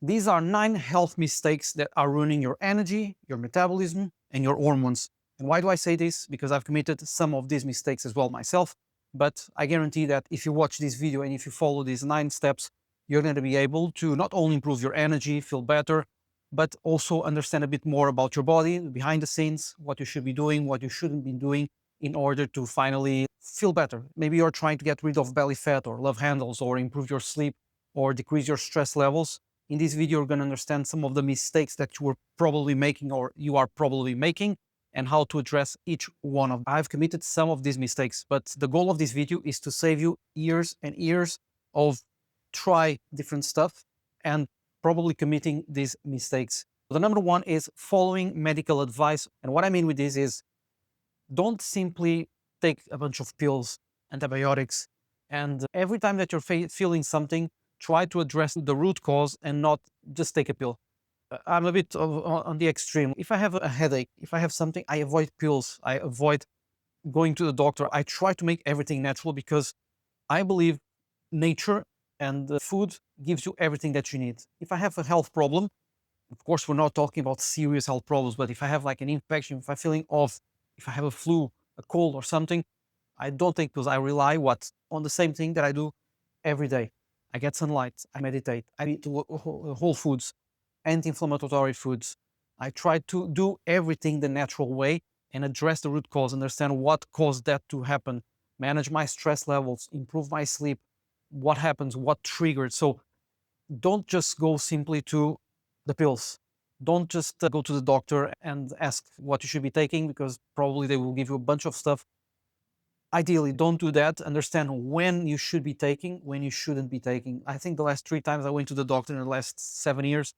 These are 9 health mistakes that are ruining your energy, your metabolism, and your hormones. And why do I say this? Because I've committed some of these mistakes as well myself. But I guarantee that if you watch this video and if you follow these 9 steps, you're going to be able to not only improve your energy, feel better, but also understand a bit more about your body, behind the scenes, what you should be doing, what you shouldn't be doing in order to finally feel better. Maybe you're trying to get rid of belly fat or love handles or improve your sleep or decrease your stress levels. In this video, you're going to understand some of the mistakes that you were probably making or you are probably making and how to address each one of them. I've committed some of these mistakes, but the goal of this video is to save you years and years of try different stuff and probably committing these mistakes. The number one is following medical advice. And what I mean with this is don't simply take a bunch of pills, antibiotics, and every time that you're feeling something, try to address the root cause and not just take a pill. I'm a bit on the extreme. If I have a headache, if I have something, I avoid pills. I avoid going to the doctor. I try to make everything natural because I believe nature and food gives you everything that you need. If I have a health problem, of course, we're not talking about serious health problems, but if I have like an infection, if I'm feeling off, if I have a flu, a cold or something, I don't take pills. I rely on the same thing that I do every day. I get sunlight, I meditate, I eat whole foods, anti-inflammatory foods. I try to do everything the natural way and address the root cause, understand what caused that to happen, manage my stress levels, improve my sleep, what happens, what triggered. So don't just go simply to the pills. Don't just go to the doctor and ask what you should be taking because probably they will give you a bunch of stuff. Ideally, don't do that. Understand when you should be taking, when you shouldn't be taking. I think the last 3 times I went to the doctor in the last 7 years,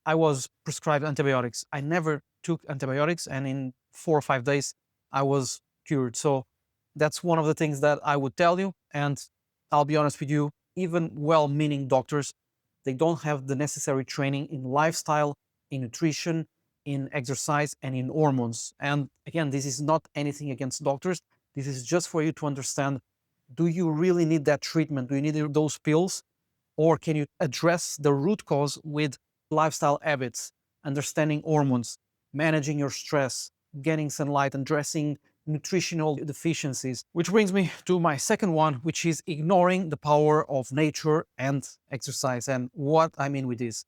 I was prescribed antibiotics. I never took antibiotics, and in 4 or 5 days, I was cured. So that's one of the things that I would tell you. And I'll be honest with you, even well-meaning doctors, they don't have the necessary training in lifestyle, in nutrition, in exercise, and in hormones. And again, this is not anything against doctors. This is just for you to understand, do you really need that treatment? Do you need those pills? Or can you address the root cause with lifestyle habits, understanding hormones, managing your stress, getting sunlight, addressing nutritional deficiencies? Which brings me to my second one, which is ignoring the power of nature and exercise. And what I mean with this,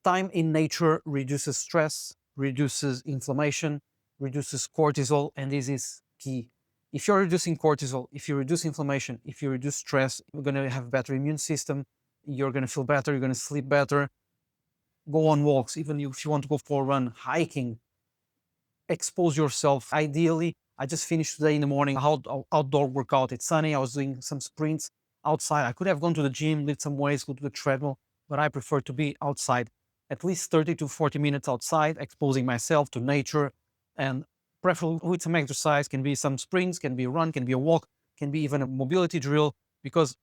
time in nature reduces stress, reduces inflammation, reduces cortisol, and this is key. If you're reducing cortisol, if you reduce inflammation, if you reduce stress, you're going to have a better immune system, you're going to feel better, you're going to sleep better, go on walks, even if you want to go for a run, hiking, expose yourself. Ideally, I just finished today in the morning outdoor workout. It's sunny. I was doing some sprints outside. I could have gone to the gym, lift some weights, go to the treadmill, but I prefer to be outside. At least 30 to 40 minutes outside, exposing myself to nature and preferably with some exercise. Can be some sprints, can be a run, can be a walk, can be even a mobility drill, because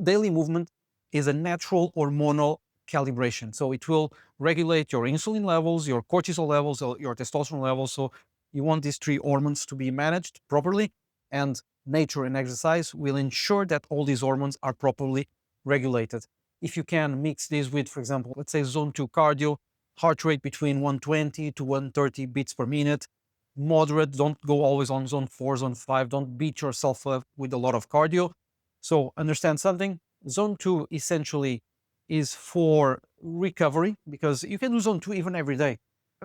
daily movement is a natural hormonal calibration. So it will regulate your insulin levels, your cortisol levels, your testosterone levels. So you want these 3 hormones to be managed properly, and nature and exercise will ensure that all these hormones are properly regulated. If you can mix this with, for example, let's say zone 2 cardio, heart rate between 120 to 130 beats per minute, moderate, don't go always on zone 4, zone 5, don't beat yourself up with a lot of cardio. So understand something, zone 2 essentially is for recovery, because you can do zone 2 even every day.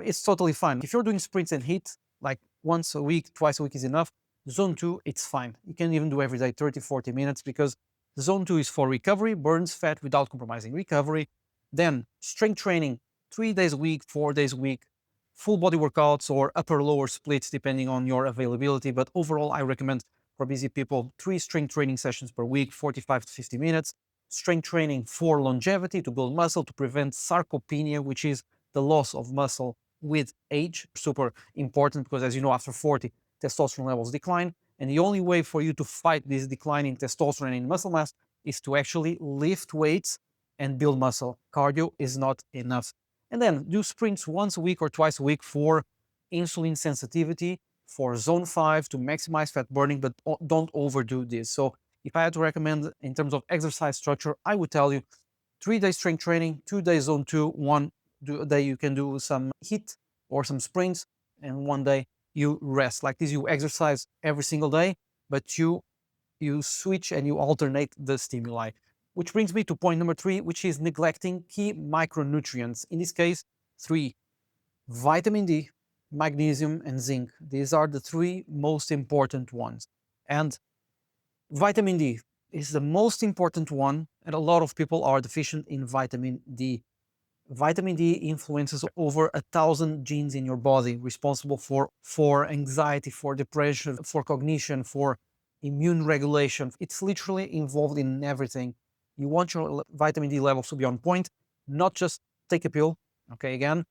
It's totally fine. If you're doing sprints and HIIT, like once a week, twice a week is enough. Zone 2, it's fine. You can even do every day, 30, 40 minutes, because zone 2 is for recovery, burns fat without compromising recovery. Then strength training, 3 days a week, 4 days a week, full body workouts or upper lower splits depending on your availability. But overall, I recommend for busy people 3 strength training sessions per week, 45 to 50 minutes. Strength training for longevity, to build muscle, to prevent sarcopenia, which is the loss of muscle with age. Super important, because as you know, after 40, testosterone levels decline. And the only way for you to fight this decline in testosterone and muscle mass is to actually lift weights and build muscle. Cardio is not enough. And then do sprints once a week or twice a week for insulin sensitivity, for zone 5 to maximize fat burning, but don't overdo this. So if I had to recommend in terms of exercise structure, I would tell you 3 days strength training, 2 days zone 2, one day you can do some HIIT or some sprints, and one day you rest. Like this, you exercise every single day, but you switch and you alternate the stimuli. Which brings me to point number 3, which is neglecting key micronutrients. In this case, 3: vitamin D, magnesium, and zinc. These are the 3 most important ones. And vitamin D is the most important one, and a lot of people are deficient in vitamin D. Vitamin D influences over 1,000 genes in your body, responsible for anxiety, for depression, for cognition, for immune regulation. It's literally involved in everything. You want your vitamin D levels to be on point, not just take a pill. Okay, again,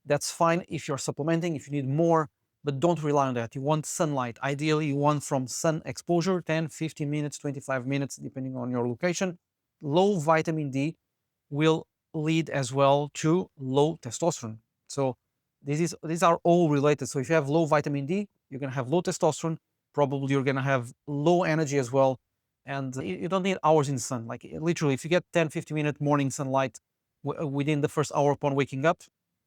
that's fine if you're supplementing, if you need more, but don't rely on that. You want sunlight. Ideally, you want from sun exposure, 10, 15 minutes, 25 minutes, depending on your location. Low vitamin D will lead as well to low testosterone. So these are all related. So if you have low vitamin D, you're going to have low testosterone. Probably you're going to have low energy as well. And you don't need hours in the sun. Like literally, if you get 10, 15-minute morning sunlight within the first hour upon waking up,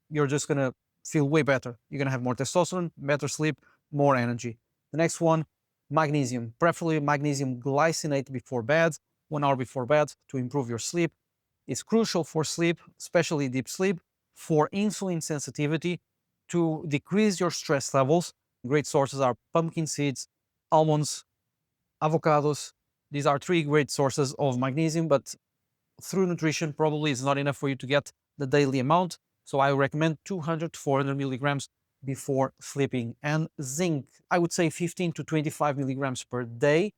you're just going to feel way better. You're going to have more testosterone, better sleep, more energy. The next one, magnesium. Preferably magnesium glycinate before bed, 1 hour before bed, to improve your sleep. It's crucial for sleep, especially deep sleep, for insulin sensitivity, to decrease your stress levels. Great sources are pumpkin seeds, almonds, avocados. These are 3 great sources of magnesium, but through nutrition probably is not enough for you to get the daily amount. So I recommend 200 to 400 milligrams before sleeping. And zinc, I would say 15 to 25 milligrams per day.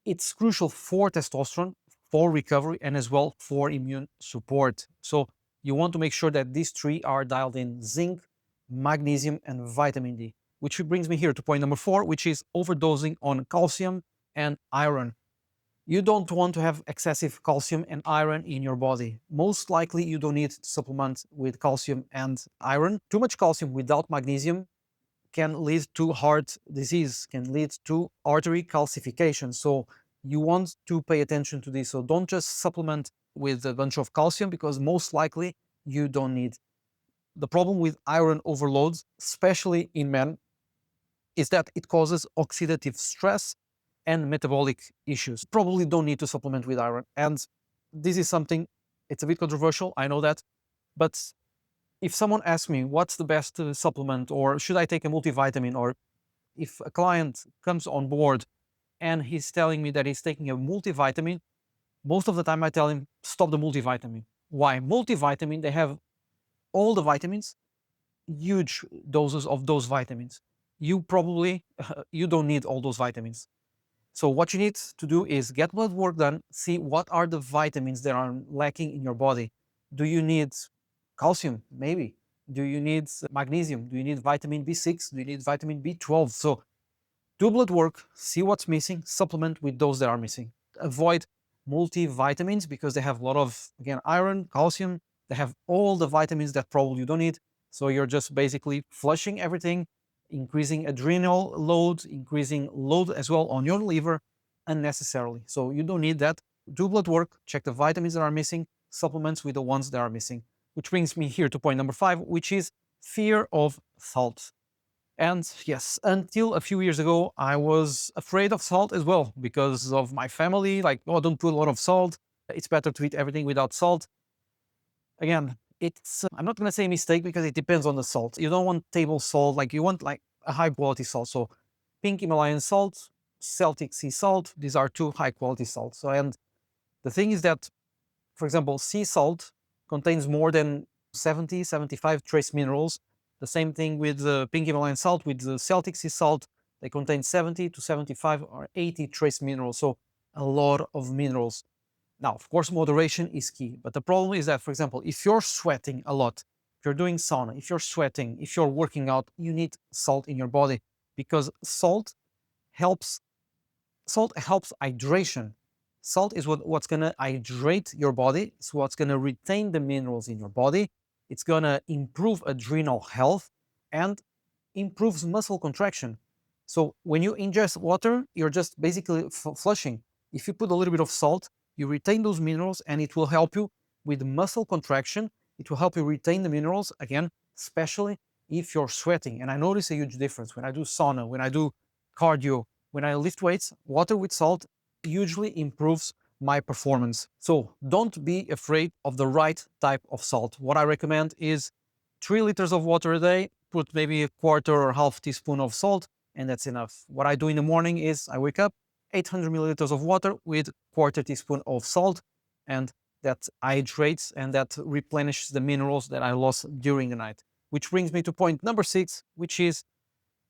It's crucial for testosterone, for recovery, and as well for immune support. So you want to make sure that these 3 are dialed in: zinc, magnesium, and vitamin D. Which brings me here to point number 4, which is overdosing on calcium and iron. You don't want to have excessive calcium and iron in your body. Most likely you don't need to supplement with calcium and iron. Too much calcium without magnesium can lead to heart disease, can lead to artery calcification. So you want to pay attention to this. So don't just supplement with a bunch of calcium, because most likely you don't need. The problem with iron overloads, especially in men, is that it causes oxidative stress and metabolic issues. Probably don't need to supplement with iron. And this is something, it's a bit controversial, I know that, but if someone asks me what's the best supplement, or should I take a multivitamin, or if a client comes on board and he's telling me that he's taking a multivitamin, most of the time I tell him, stop the multivitamin. Why? Multivitamin, they have all the vitamins, huge doses of those vitamins. You probably, you don't need all those vitamins. So what you need to do is get blood work done, see what are the vitamins that are lacking in your body. Do you need calcium? Maybe. Do you need magnesium? Do you need vitamin B6? Do you need vitamin B12? So do blood work, see what's missing, supplement with those that are missing. Avoid multivitamins because they have a lot of, again, iron, calcium. They have all the vitamins that probably you don't need. So you're just basically flushing everything, increasing adrenal load, increasing load as well on your liver unnecessarily. So you don't need that. Do blood work, check the vitamins that are missing, supplements with the ones that are missing. Which brings me here to point number 5, which is fear of salt. And yes, until a few years ago, I was afraid of salt as well because of my family. Like, oh, don't put a lot of salt. It's better to eat everything without salt. Again, it's, I'm not going to say mistake because it depends on the salt. You don't want table salt, like you want like a high quality salt. So pink Himalayan salt, Celtic sea salt, these are 2 high quality salts. So, and the thing is that, for example, sea salt contains more than 70, 75 trace minerals. The same thing with the pink Himalayan salt, with the Celtic sea salt, they contain 70 to 75 or 80 trace minerals. So a lot of minerals. Now, of course, moderation is key. But the problem is that, for example, if you're sweating a lot, if you're doing sauna, if you're sweating, if you're working out, you need salt in your body because helps salt helps hydration. Salt is what's going to hydrate your body. It's what's going to retain the minerals in your body. It's going to improve adrenal health and improves muscle contraction. So when you ingest water, you're just basically flushing. If you put a little bit of salt, you retain those minerals and it will help you with muscle contraction, it will help you retain the minerals, again, especially if you're sweating. And I notice a huge difference when I do sauna, when I do cardio, when I lift weights. Water with salt usually improves my performance. So don't be afraid of the right type of salt. What I recommend is 3 liters of water a day, put maybe a quarter or half teaspoon of salt, and that's enough. What I do in the morning is I wake up, 800 milliliters of water with quarter teaspoon of salt, and that hydrates and that replenishes the minerals that I lost during the night. Which brings me to point number 6, which is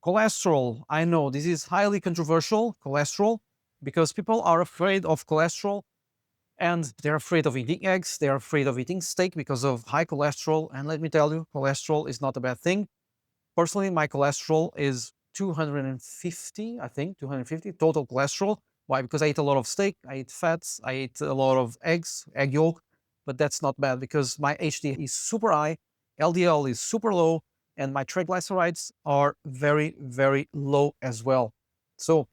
cholesterol. I know this is highly controversial, cholesterol, because people are afraid of cholesterol and they're afraid of eating eggs, they're afraid of eating steak because of high cholesterol. And let me tell you, cholesterol is not a bad thing. Personally, my cholesterol is 250, I think, 250 total cholesterol. Why? Because I eat a lot of steak, I eat fats, I eat a lot of eggs, egg yolk, but that's not bad because my HDL is super high, LDL is super low, and my triglycerides are very, very low as well. So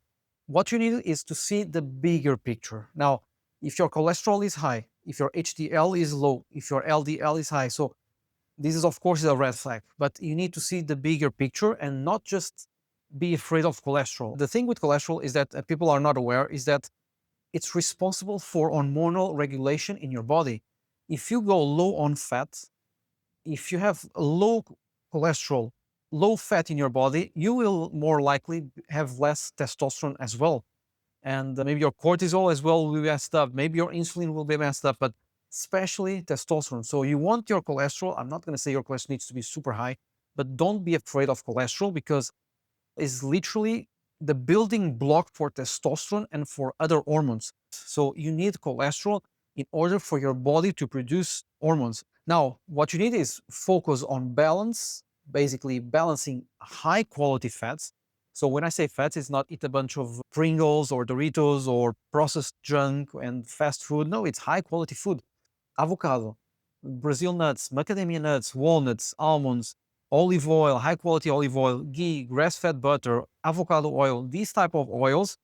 what you need is to see the bigger picture. Now, if your cholesterol is high, if your HDL is low, if your LDL is high, so this is of course a red flag, but you need to see the bigger picture and not just be afraid of cholesterol. The thing with cholesterol is that people are not aware is that it's responsible for hormonal regulation in your body. If you go low on fat, if you have low cholesterol, low fat in your body, you will more likely have less testosterone as well. And maybe your cortisol as well will be messed up. Maybe your insulin will be messed up, but especially testosterone. So you want your cholesterol. I'm not going to say your cholesterol needs to be super high, but don't be afraid of cholesterol because it's literally the building block for testosterone and for other hormones. So you need cholesterol in order for your body to produce hormones. Now, what you need is focus on balance, basically balancing high quality fats. So when I say fats, it's not eat a bunch of Pringles or Doritos or processed junk and fast food. No, it's high quality food. Avocado, Brazil nuts, macadamia nuts, walnuts, almonds, olive oil, high quality olive oil, ghee, grass-fed butter, avocado oil. These type of oils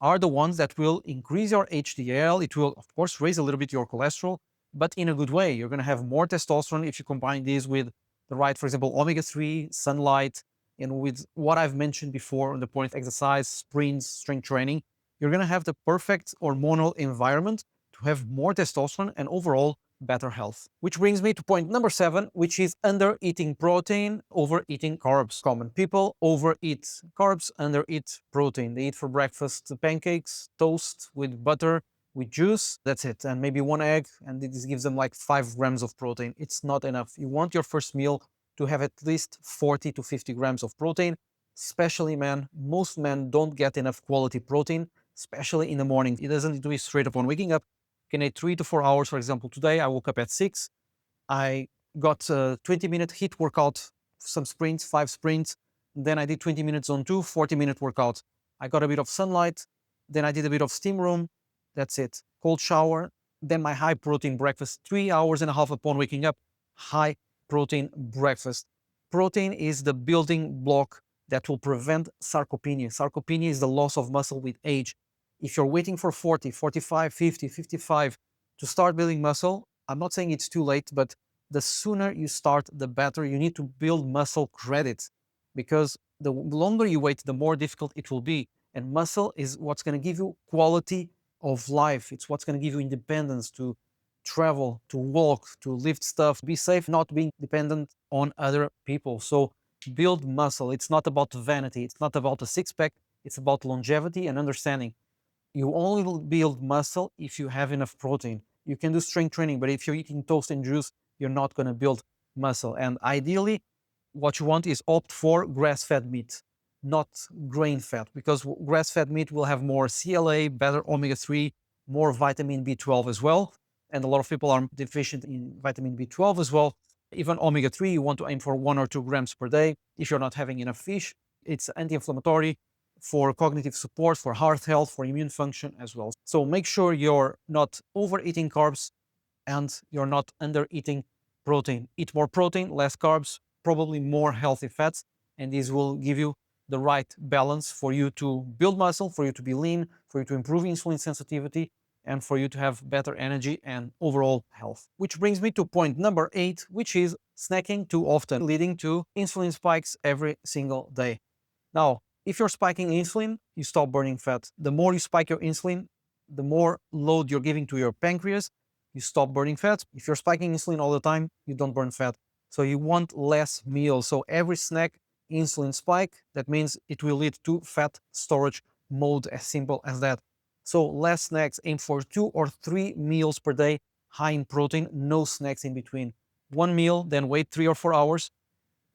are the ones that will increase your HDL. It will, of course, raise a little bit your cholesterol, but in a good way. You're going to have more testosterone if you combine these with the right, for example, omega-3, sunlight, and with what I've mentioned before on the point of exercise, sprints, strength training. You're going to have the perfect hormonal environment to have more testosterone and overall better health. Which brings me to point number 7, which is under eating protein, overeating carbs. Common people overeat carbs, undereat protein. They eat for breakfast pancakes, toast with butter, with juice, that's it, and maybe 1 egg, and this gives them like 5 grams of protein. It's not enough. You want your first meal to have at least 40 to 50 grams of protein, especially men. Most men don't get enough quality protein, especially in the morning. It doesn't need to be straight upon waking up. You can eat 3 to 4 hours. For example, today I woke up at 6. I got a 20-minute HIIT workout, some sprints, 5 sprints. Then I did 20 minutes on 2, 40-minute workout. I got a bit of sunlight. Then I did a bit of steam room. That's it. Cold shower. Then my high protein breakfast, 3 hours and a half upon waking up. High protein breakfast. Protein is the building block that will prevent sarcopenia. Sarcopenia is the loss of muscle with age. If you're waiting for 40, 45, 50, 55 to start building muscle, I'm not saying it's too late, but the sooner you start, the better. You need to build muscle credit because the longer you wait, the more difficult it will be. And muscle is what's going to give you quality of life. It's what's going to give you independence to travel, to walk, to lift stuff, be safe, not being dependent on other people. So build muscle. It's not about vanity. It's not about a six pack. It's about longevity and understanding. You only will build muscle if you have enough protein. You can do strength training, but if you're eating toast and juice, you're not going to build muscle. And ideally, what you want is opt for grass-fed meat, not grain fed, because grass-fed meat will have more CLA, better omega-3, more vitamin B12 as well. And a lot of people are deficient in vitamin B12 as well. Even omega-3, you want to aim for 1 or 2 grams per day. If you're not having enough fish, it's anti-inflammatory, for cognitive support, for heart health, for immune function as well. So make sure you're not overeating carbs and you're not undereating protein. Eat more protein, less carbs, probably more healthy fats, and this will give you the right balance for you to build muscle, for you to be lean, for you to improve insulin sensitivity, and for you to have better energy and overall health. Which brings me to point number 8, which is snacking too often, leading to insulin spikes every single day. Now, if you're spiking insulin, you stop burning fat. The more you spike your insulin, the more load you're giving to your pancreas, you stop burning fat. If you're spiking insulin all the time, you don't burn fat. So you want less meals. So every snack, insulin spike, that means it will lead to fat storage mode, as simple as that. So less snacks, aim for 2 or 3 meals per day, high in protein, no snacks in between. One meal, then wait 3 or 4 hours,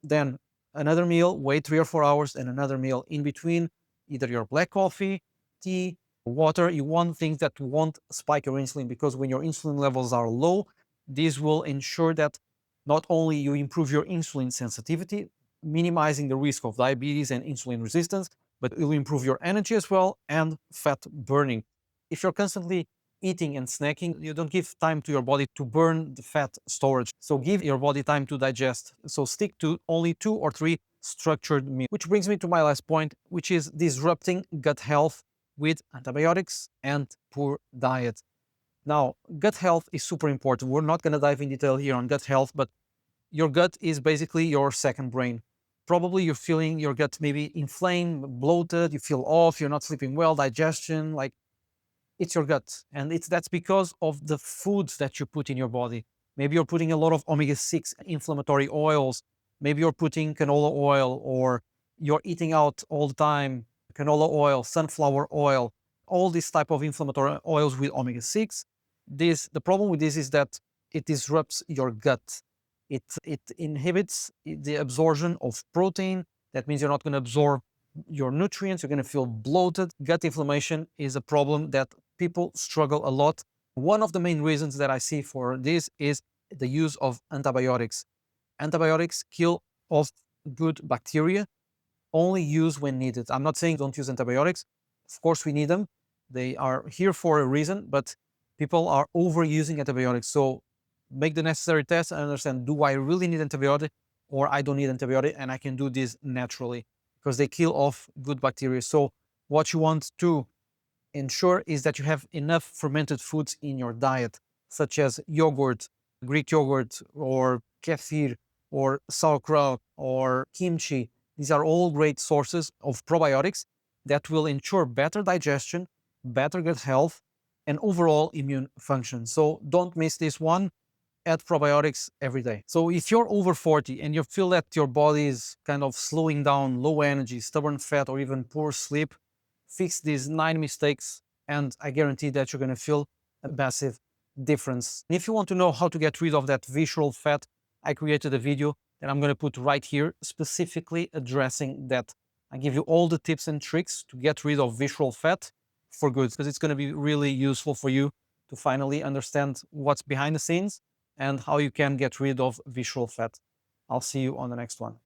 then another meal, wait 3 or 4 hours, and another meal in between, either your black coffee, tea, water. You want things that won't spike your insulin, because when your insulin levels are low, this will ensure that not only you improve your insulin sensitivity, minimizing the risk of diabetes and insulin resistance, but it will improve your energy as well and fat burning. If you're constantly eating and snacking, you don't give time to your body to burn the fat storage. So give your body time to digest. So stick to only 2 or 3 structured meals. Which brings me to my last point, which is disrupting gut health with antibiotics and poor diet. Now, gut health is super important. We're not going to dive in detail here on gut health, but your gut is basically your second brain. Probably you're feeling your gut maybe inflamed, bloated, you feel off, you're not sleeping well, digestion, like it's your gut. And that's because of the foods that you put in your body. Maybe you're putting a lot of omega-6 inflammatory oils. Maybe you're putting canola oil, or you're eating out all the time, canola oil, sunflower oil, all these type of inflammatory oils with omega-6. The problem with this is that it disrupts your gut. It inhibits the absorption of protein. That means you're not going to absorb your nutrients. You're going to feel bloated. Gut inflammation is a problem that people struggle a lot. One of the main reasons that I see for this is the use of antibiotics. Antibiotics kill off good bacteria, only use when needed. I'm not saying don't use antibiotics. Of course, we need them. They are here for a reason, but people are overusing antibiotics. So make the necessary tests and understand, do I really need antibiotic, or I don't need antibiotic and I can do this naturally, because they kill off good bacteria. So what you want to ensure is that you have enough fermented foods in your diet, such as yogurt, Greek yogurt, or kefir, or sauerkraut, or kimchi. These are all great sources of probiotics that will ensure better digestion, better gut health, and overall immune function. So don't miss this one. Add probiotics every day. So if you're over 40 and you feel that your body is kind of slowing down, low energy, stubborn fat, or even poor sleep, fix these 9 mistakes and I guarantee that you're going to feel a massive difference. And if you want to know how to get rid of that visceral fat, I created a video that I'm going to put right here, specifically addressing that. I give you all the tips and tricks to get rid of visceral fat for good, because it's going to be really useful for you to finally understand what's behind the scenes and how you can get rid of visceral fat. I'll see you on the next one.